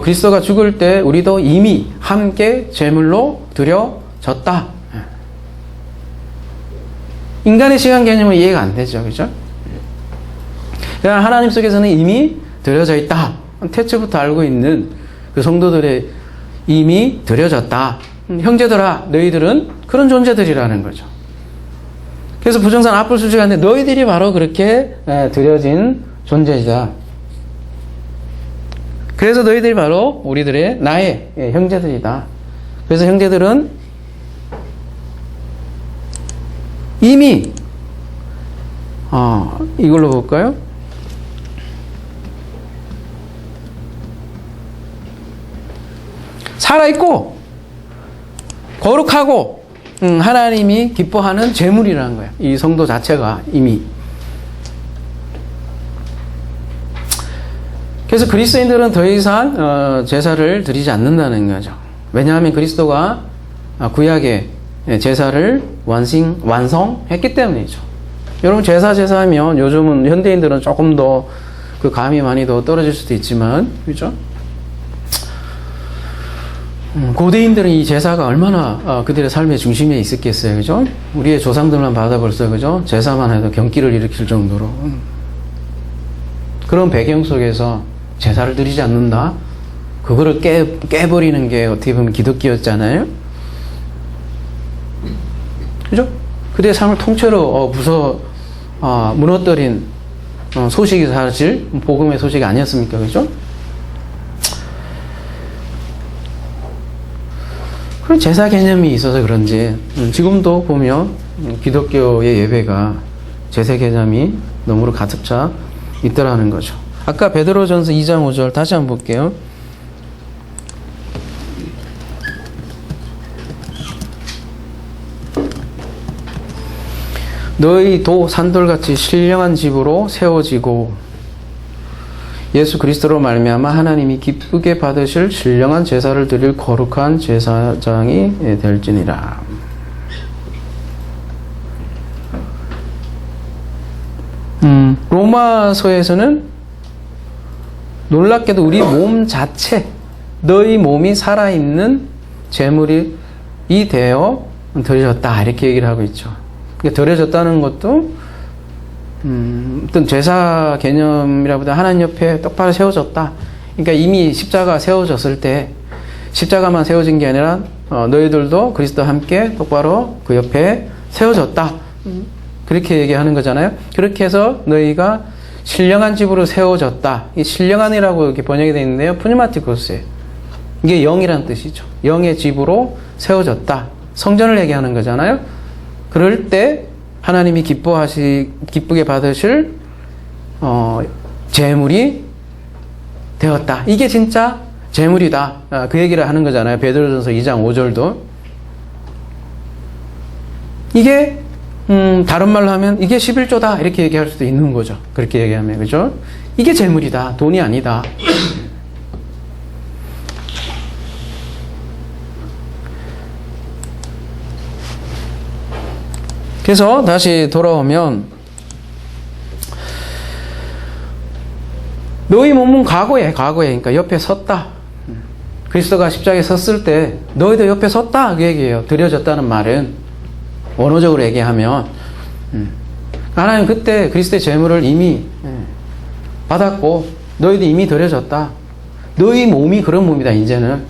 그리스도가 죽을 때 우리도 이미 함께 제물로 드려졌다. 인간의 시간 개념은 이해가 안 되죠. 그죠? 그러나 하나님 속에서는 이미 드려져 있다. 태초부터 알고 있는 그 성도들의 이미 드려졌다. 형제들아, 너희들은 그런 존재들이라는 거죠. 그래서 부정산 앞을 수식하는데 너희들이 바로 그렇게 드려진 존재이다. 그래서 너희들이 바로 우리들의 나의 형제들이다. 그래서 형제들은 이미 이걸로 볼까요? 살아있고 거룩하고 하나님이 기뻐하는 제물이라는 거예요. 이 성도 자체가 이미. 그래서 그리스도인들은 더 이상 제사를 드리지 않는다는 거죠. 왜냐하면 그리스도가 구약의 제사를 완성했기 때문이죠. 여러분 제사하면 요즘은 현대인들은 조금 더 그 감이 많이 더 떨어질 수도 있지만, 그죠? 고대인들은 이 제사가 얼마나 그들의 삶의 중심에 있었겠어요. 그죠? 우리의 조상들만 봐도 벌써, 그죠? 제사만 해도 경기를 일으킬 정도로. 그런 배경 속에서 제사를 드리지 않는다? 그거를 깨버리는 게 어떻게 보면 기독교였잖아요? 그죠? 그들의 삶을 통째로 무너뜨린 소식이 사실 복음의 소식이 아니었습니까? 그죠? 그런 제사 개념이 있어서 그런지 지금도 보면 기독교의 예배가 제사 개념이 너무로 가득 차 있더라는 거죠. 아까 베드로전서 2장 5절 다시 한번 볼게요. 너희 도 산돌같이 신령한 집으로 세워지고 예수 그리스도로 말미암아 하나님이 기쁘게 받으실 신령한 제사를 드릴 거룩한 제사장이 될지니라. 로마서에서는 놀랍게도 우리 몸 자체, 너희 몸이 살아있는 제물이 되어 드려졌다 이렇게 얘기를 하고 있죠. 드려졌다는 것도 어떤 제사 개념이라보다 하나님 옆에 똑바로 세워졌다. 그러니까 이미 십자가 세워졌을 때 십자가만 세워진 게 아니라 너희들도 그리스도와 함께 똑바로 그 옆에 세워졌다. 그렇게 얘기하는 거잖아요. 그렇게 해서 너희가 신령한 집으로 세워졌다. 이 신령한이라고 이렇게 번역이 되어 있는데요. 푸니마티코스예요. 이게 영이란 뜻이죠. 영의 집으로 세워졌다. 성전을 얘기하는 거잖아요. 그럴 때 하나님이 기쁘게 받으실 제물이 되었다. 이게 진짜 제물이다. 그 얘기를 하는 거잖아요. 베드로전서 2장 5절도. 이게 다른 말로 하면 이게 11조다 이렇게 얘기할 수도 있는 거죠. 그렇게 얘기하면 그죠? 이게 제물이다. 돈이 아니다. 그래서 다시 돌아오면 너희 몸은 과거에 그러니까 옆에 섰다. 그리스도가 십자가에 섰을 때 너희도 옆에 섰다 그 얘기예요. 드려졌다는 말은 원어적으로 얘기하면 하나님 그때 그리스도의 제물을 이미 받았고 너희도 이미 드려졌다. 너희 몸이 그런 몸이다 이제는.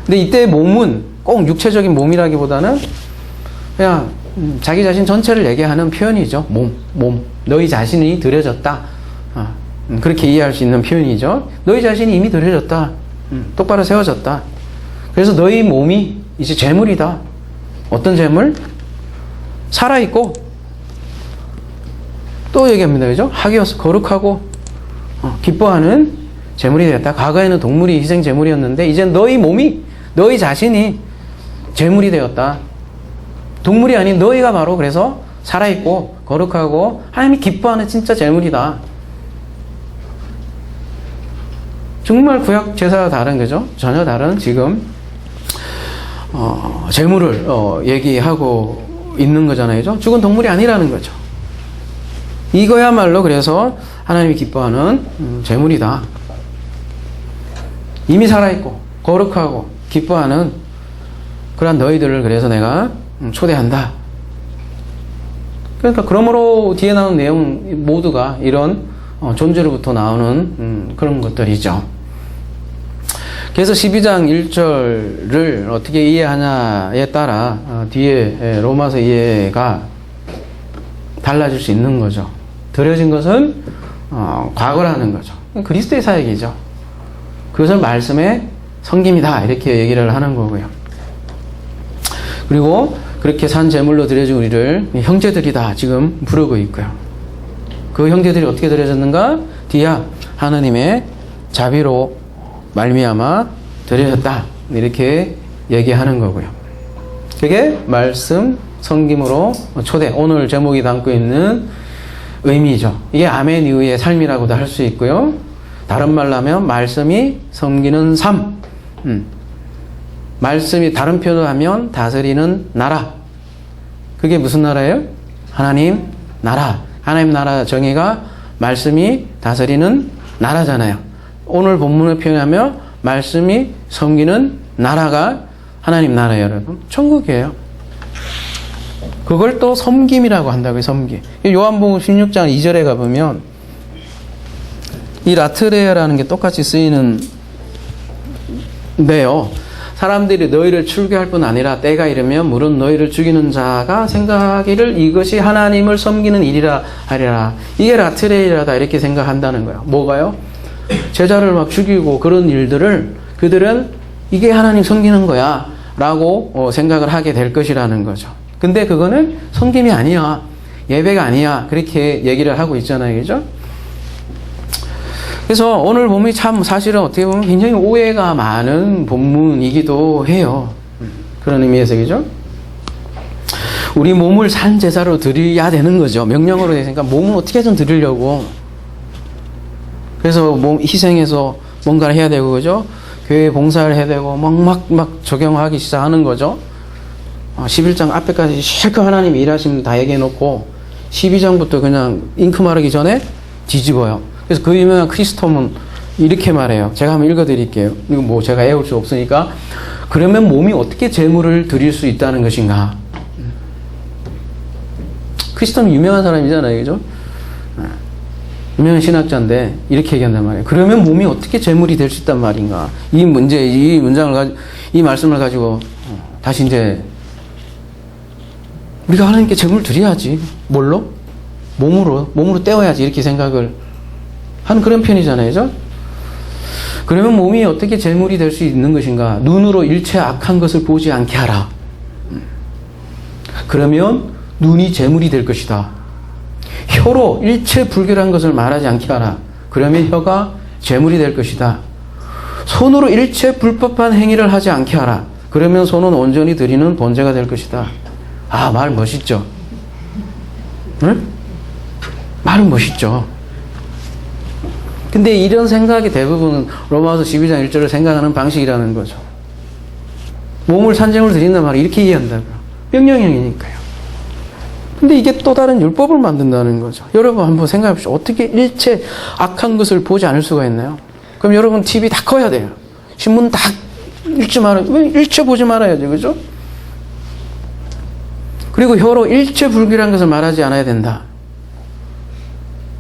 근데 이때 몸은 꼭 육체적인 몸이라기보다는 그냥 자기 자신 전체를 얘기하는 표현이죠. 몸. 너희 자신이 드려졌다. 그렇게 이해할 수 있는 표현이죠. 너희 자신이 이미 드려졌다. 똑바로 세워졌다. 그래서 너희 몸이 이제 제물이다. 어떤 제물? 살아있고 또 얘기합니다. 그죠? 하기어서 거룩하고 기뻐하는 제물이 되었다. 과거에는 동물이 희생 제물이었는데 이젠 너희 몸이 너희 자신이 제물이 되었다. 동물이 아닌 너희가 바로 그래서 살아있고 거룩하고 하나님이 기뻐하는 진짜 제물이다. 정말 구약 제사와 다른 거죠. 전혀 다른 지금 제물을 얘기하고 있는 거잖아요. 죽은 동물이 아니라는 거죠. 이거야말로 그래서 하나님이 기뻐하는 제물이다. 이미 살아있고 거룩하고 기뻐하는 그러한 너희들을 그래서 내가 초대한다. 그러니까 그러므로 뒤에 나오는 내용 모두가 이런 존재로부터 나오는 그런 것들이죠. 그래서 12장 1절을 어떻게 이해하냐에 따라 뒤에 로마서 이해가 달라질 수 있는 거죠. 드려진 것은 과거라는 거죠. 그리스도의 사역이죠. 그것을 말씀의 섬김이다 이렇게 얘기를 하는 거고요. 그리고 그렇게 산 제물로 드려진 우리를 형제들이다 지금 부르고 있고요. 그 형제들이 어떻게 드려졌는가? 뒤야 하나님의 자비로 말미암아 드려졌다 이렇게 얘기하는 거고요. 그게 말씀 섬김으로 초대, 오늘 제목이 담고 있는 의미죠. 이게 아멘 이후의 삶이라고도 할 수 있고요. 다른 말로 하면 말씀이 섬기는 삶. 말씀이 다른 표현으로 하면 다스리는 나라. 그게 무슨 나라예요? 하나님 나라. 하나님 나라 정의가 말씀이 다스리는 나라잖아요. 오늘 본문을 표현하면 말씀이 섬기는 나라가 하나님 나라예요, 여러분. 천국이에요. 그걸 또 섬김이라고 한다고요, 섬김. 요한복음 16장 2절에 가보면 이 라트레아라는 게 똑같이 쓰이는데요. 사람들이 너희를 출교할 뿐 아니라 때가 이르면 물은 너희를 죽이는 자가 생각하기를 이것이 하나님을 섬기는 일이라 하리라. 이게 라트레이라다 이렇게 생각한다는 거야. 뭐가요? 제자를 막 죽이고 그런 일들을 그들은 이게 하나님 섬기는 거야 라고 생각을 하게 될 것이라는 거죠. 근데 그거는 섬김이 아니야. 예배가 아니야. 그렇게 얘기를 하고 있잖아요. 그죠? 그래서 오늘 본문이 참 사실은 어떻게 보면 굉장히 오해가 많은 본문이기도 해요. 그런 의미에서, 그죠? 우리 몸을 산 제사로 드려야 되는 거죠. 명령으로 되니까 몸을 어떻게든 드리려고. 그래서 몸 희생해서 뭔가를 해야 되고, 그죠? 교회 봉사를 해야 되고, 막 적용하기 시작하는 거죠. 11장 앞에까지 실컷 하나님이 일하시면 다 얘기해 놓고, 12장부터 그냥 잉크 마르기 전에 뒤집어요. 그래서 그 유명한 크리스톰은 이렇게 말해요. 제가 한번 읽어드릴게요. 이거 뭐 제가 외울 수 없으니까. 그러면 몸이 어떻게 제물을 드릴 수 있다는 것인가? 크리스톰이 유명한 사람이잖아요. 그죠? 유명한 신학자인데 이렇게 얘기한단 말이에요. 그러면 몸이 어떻게 제물이 될 수 있단 말인가? 이 문장을 이 말씀을 가지고 다시 이제 우리가 하나님께 제물 드려야지. 뭘로? 몸으로 떼어야지. 이렇게 생각을 하는 그런 편이잖아요. 그죠? 그러면 몸이 어떻게 제물이 될 수 있는 것인가? 눈으로 일체 악한 것을 보지 않게 하라. 그러면 눈이 제물이 될 것이다. 혀로 일체 불결한 것을 말하지 않게 하라. 그러면 혀가 제물이 될 것이다. 손으로 일체 불법한 행위를 하지 않게 하라. 그러면 손은 온전히 드리는 번제가 될 것이다. 아, 말 멋있죠? 응? 말은 멋있죠. 근데 이런 생각이 대부분 로마서 12장 1절을 생각하는 방식이라는 거죠. 몸을 산재물 드린단 말을 이렇게 이해한다고요. 명령형이니까요. 근데 이게 또 다른 율법을 만든다는 거죠. 여러분 한번 생각해 보십시오. 어떻게 일체 악한 것을 보지 않을 수가 있나요? 그럼 여러분 TV 다 꺼야 돼요. 신문 다 읽지 말아요. 왜 일체 보지 말아야죠. 그죠? 그리고 혀로 일체 불길한 것을 말하지 않아야 된다.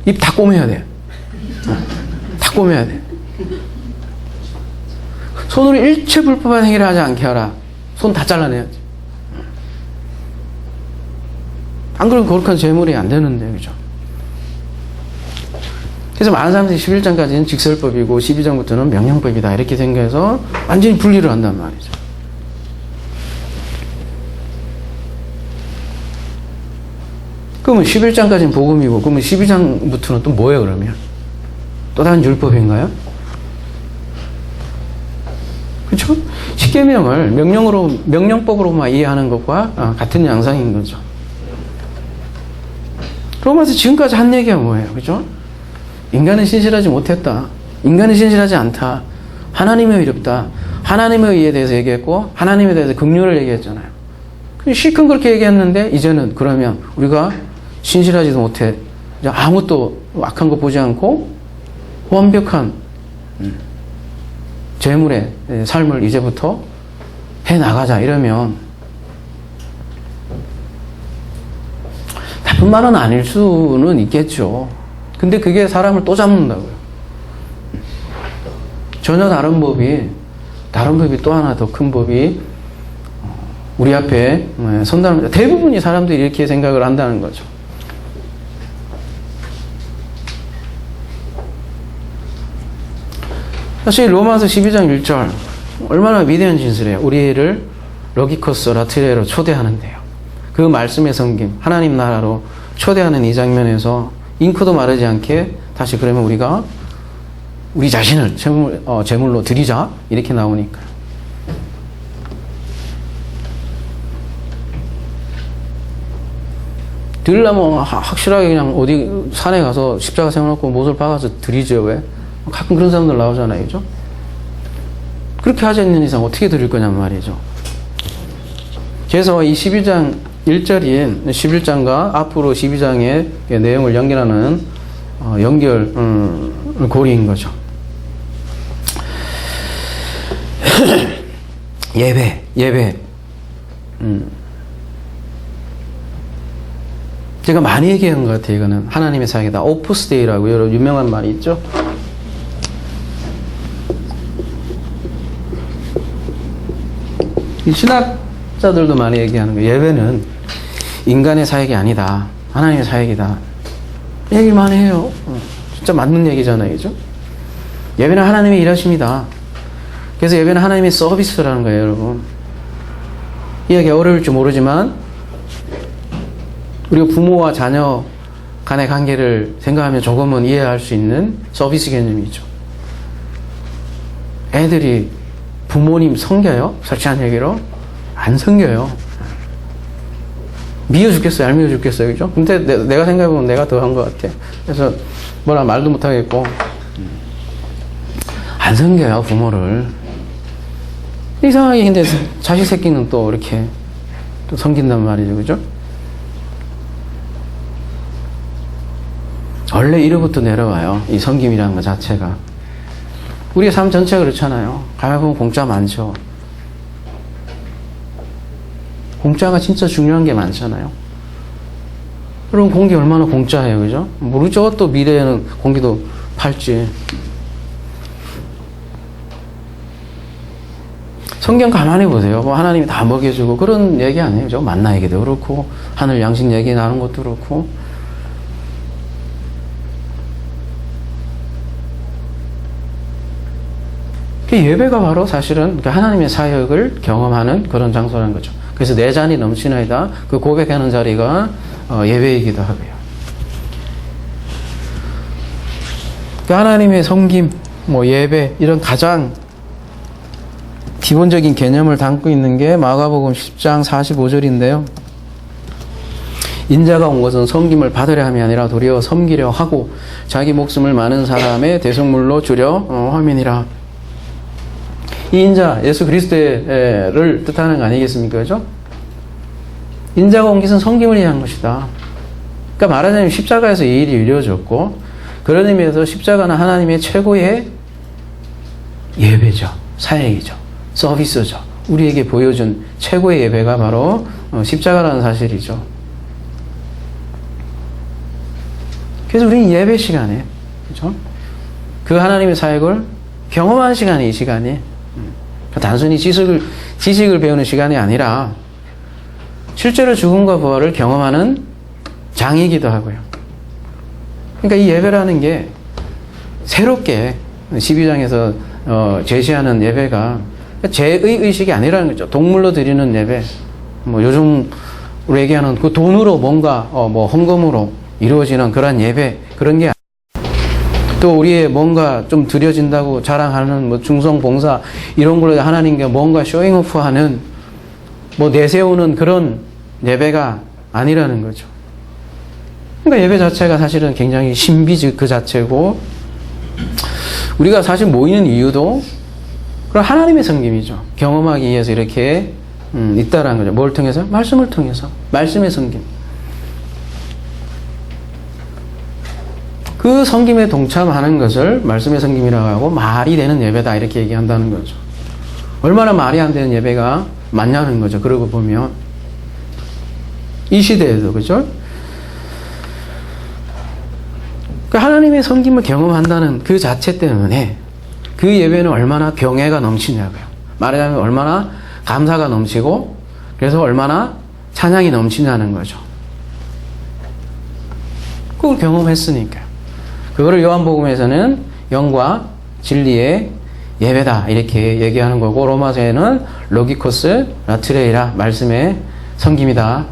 입 다 꼬매야 돼요. 다 꼬매야 돼. 손으로 일체 불법한 행위를 하지 않게 하라. 손 다 잘라내야지. 안 그러면 거룩한 제물이 안 되는데, 그죠? 그래서 많은 사람들이 11장까지는 직설법이고 12장부터는 명령법이다. 이렇게 생각해서 완전히 분리를 한단 말이죠. 그러면 11장까지는 복음이고, 그러면 12장부터는 또 뭐예요, 그러면? 또 다른 율법인가요? 그렇죠? 십계명을 명령법으로만 이해하는 것과 같은 양상인 거죠. 로마서 지금까지 한 얘기가 뭐예요? 그죠? 인간은 신실하지 못했다. 인간은 신실하지 않다. 하나님의 의롭다. 하나님의 의에 대해서 얘기했고, 하나님에 대해서 긍휼을 얘기했잖아요. 실컷 그렇게 얘기했는데, 이제는 그러면 우리가 신실하지도 못해. 이제 아무것도 악한 거 보지 않고, 완벽한 재물의 삶을 이제부터 해 나가자 이러면 나쁜 말은 아닐 수는 있겠죠. 근데 그게 사람을 또 잡는다고요. 전혀 다른 법이 또 하나 더 큰 법이 우리 앞에 선다는, 대부분의 사람들이 이렇게 생각을 한다는 거죠. 사실 로마서 12장 1절 얼마나 위대한 진술이에요. 우리를 로기코스 라트레로 초대하는데요. 그 말씀의 섬김, 하나님 나라로 초대하는 이 장면에서 잉크도 마르지 않게 다시 그러면 우리가 우리 자신을 제물로 드리자 이렇게 나오니까. 드리려면 확실하게 그냥 어디 산에 가서 십자가 세워놓고 못을 박아서 드리죠. 왜? 가끔 그런 사람들 나오잖아요. 그죠? 그렇게 하지 않는 이상 어떻게 드릴 거냔 말이죠. 그래서 이 12장 1절인 11장과 앞으로 12장의 내용을 연결하는 연결고리인 거죠. 예배. 제가 많이 얘기한 것 같아요. 이거는 하나님의 사역이다. 오프스 데이라고 여러 유명한 말이 있죠. 이 신학자들도 많이 얘기하는 거예요. 예배는 인간의 사역이 아니다. 하나님의 사역이다. 얘기 많이 해요. 진짜 맞는 얘기잖아요. 그죠? 예배는 하나님의 일하십니다. 그래서 예배는 하나님의 서비스라는 거예요, 여러분. 이야기 어려울지 모르지만 우리가 부모와 자녀 간의 관계를 생각하면 조금은 이해할 수 있는 서비스 개념이죠. 애들이 부모님 섬겨요? 솔직한 얘기로 안 섬겨요. 미워 죽겠어요. 얄미워 죽겠어요. 그죠? 근데 내가 생각해보면 내가 더 한 것 같아. 그래서 뭐라 말도 못하겠고 안 섬겨요, 부모를. 이상하게 근데 자식 새끼는 또 이렇게 또 섬긴단 말이죠. 그죠? 원래 이로부터 내려와요. 이 섬김이라는 것 자체가. 우리의 삶 전체가 그렇잖아요. 가만보면 공짜 많죠. 공짜가 진짜 중요한 게 많잖아요. 여러분, 공기 얼마나 공짜예요. 그죠? 모르죠? 또 미래에는 공기도 팔지. 성경 가만히 보세요. 뭐 하나님이 다 먹여주고 그런 얘기 아니에요. 그죠? 만나 얘기도 그렇고, 하늘 양식 얘기 나눈 것도 그렇고. 예배가 바로 사실은 하나님의 사역을 경험하는 그런 장소라는 거죠. 그래서 내 잔이 넘치나이다. 그 고백하는 자리가 예배이기도 하고요. 하나님의 섬김, 뭐 예배 이런 가장 기본적인 개념을 담고 있는 게 마가복음 10장 45절인데요. 인자가 온 것은 섬김을 받으려 함이 아니라 도리어 섬기려 하고 자기 목숨을 많은 사람의 대속물로 주려 함이니라. 이 인자, 예수 그리스도를 뜻하는 거 아니겠습니까? 그죠? 인자가 온 것은 섬김을 위한 것이다. 그러니까 말하자면 십자가에서 이 일이 이루어졌고, 그런 의미에서 십자가는 하나님의 최고의 예배죠. 사역이죠. 서비스죠. 우리에게 보여준 최고의 예배가 바로 십자가라는 사실이죠. 그래서 우리는 예배 시간에, 그죠? 그 하나님의 사역을 경험하는 시간이 이 시간이 단순히 지식을 배우는 시간이 아니라 실제로 죽음과 부활을 경험하는 장이기도 하고요. 그러니까 이 예배라는 게 새롭게 12장에서 제시하는 예배가 죄의 의식이 아니라는 거죠. 동물로 드리는 예배, 뭐 요즘 우리 얘기하는 그 돈으로 뭔가 뭐 헌금으로 이루어지는 그런 예배, 그런 게 또 우리의 뭔가 좀 드려진다고 자랑하는 뭐 중성 봉사 이런 걸로 하나님께 뭔가 쇼잉오프하는 뭐 내세우는 그런 예배가 아니라는 거죠. 그러니까 예배 자체가 사실은 굉장히 신비 그 자체고, 우리가 사실 모이는 이유도 그런 하나님의 섬김이죠. 경험하기 위해서 이렇게 있다라는 거죠. 뭘 통해서? 말씀을 통해서. 말씀의 섬김. 그 섬김에 동참하는 것을 말씀의 섬김이라고 하고 말이 되는 예배다 이렇게 얘기한다는 거죠. 얼마나 말이 안 되는 예배가 많냐는 거죠. 그러고 보면 이 시대에도, 그죠? 그 하나님의 섬김을 경험한다는 그 자체 때문에 그 예배는 얼마나 경애가 넘치냐고요. 말하자면 얼마나 감사가 넘치고, 그래서 얼마나 찬양이 넘치냐는 거죠. 그걸 경험했으니까요. 그거를 요한복음에서는 영과 진리의 예배다 이렇게 얘기하는 거고, 로마서에는 로기코스 라트레이라 말씀의 섬김이다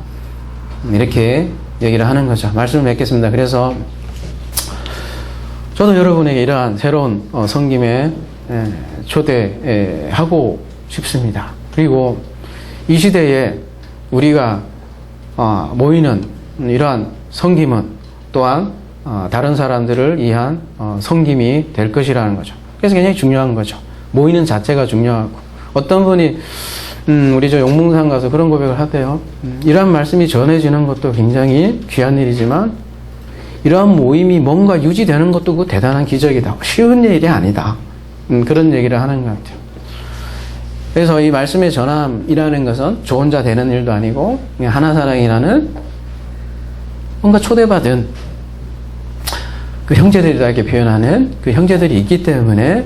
이렇게 얘기를 하는 거죠. 말씀을 맺겠습니다. 그래서 저도 여러분에게 이러한 새로운 섬김에 초대하고 싶습니다. 그리고 이 시대에 우리가 모이는 이러한 섬김은 또한 다른 사람들을 위한 섬김이 될 것이라는 거죠. 그래서 굉장히 중요한 거죠. 모이는 자체가 중요하고, 어떤 분이 우리 저 용문산 가서 그런 고백을 하대요. 이러한 말씀이 전해지는 것도 굉장히 귀한 일이지만 이러한 모임이 뭔가 유지되는 것도 그 대단한 기적이다. 쉬운 일이 아니다. 그런 얘기를 하는 것 같아요. 그래서 이 말씀의 전함이라는 것은 저 혼자 되는 일도 아니고 그냥 하나사랑이라는 뭔가 초대받은 그 형제들이다 이렇게 표현하는 그 형제들이 있기 때문에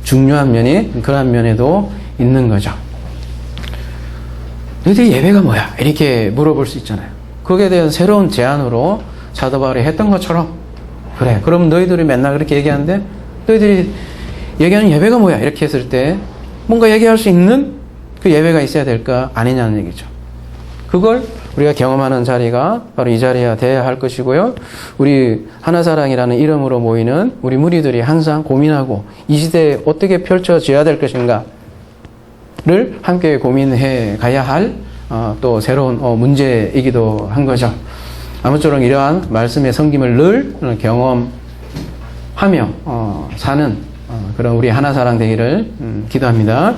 중요한 면이 그러한 면에도 있는 거죠. 너희들 예배가 뭐야? 이렇게 물어볼 수 있잖아요. 거기에 대한 새로운 제안으로 사도 바울이 했던 것처럼, 그래, 그럼 너희들이 맨날 그렇게 얘기하는데 너희들이 얘기하는 예배가 뭐야? 이렇게 했을 때 뭔가 얘기할 수 있는 그 예배가 있어야 될까? 아니냐는 얘기죠. 그걸 우리가 경험하는 자리가 바로 이 자리가 돼야 할 것이고요. 우리 하나사랑이라는 이름으로 모이는 우리 무리들이 항상 고민하고 이 시대에 어떻게 펼쳐져야 될 것인가를 함께 고민해 가야 할 또 새로운 문제이기도 한 거죠. 아무쪼록 이러한 말씀의 섬김을 늘 경험하며 사는 그런 우리 하나사랑 되기를 기도합니다.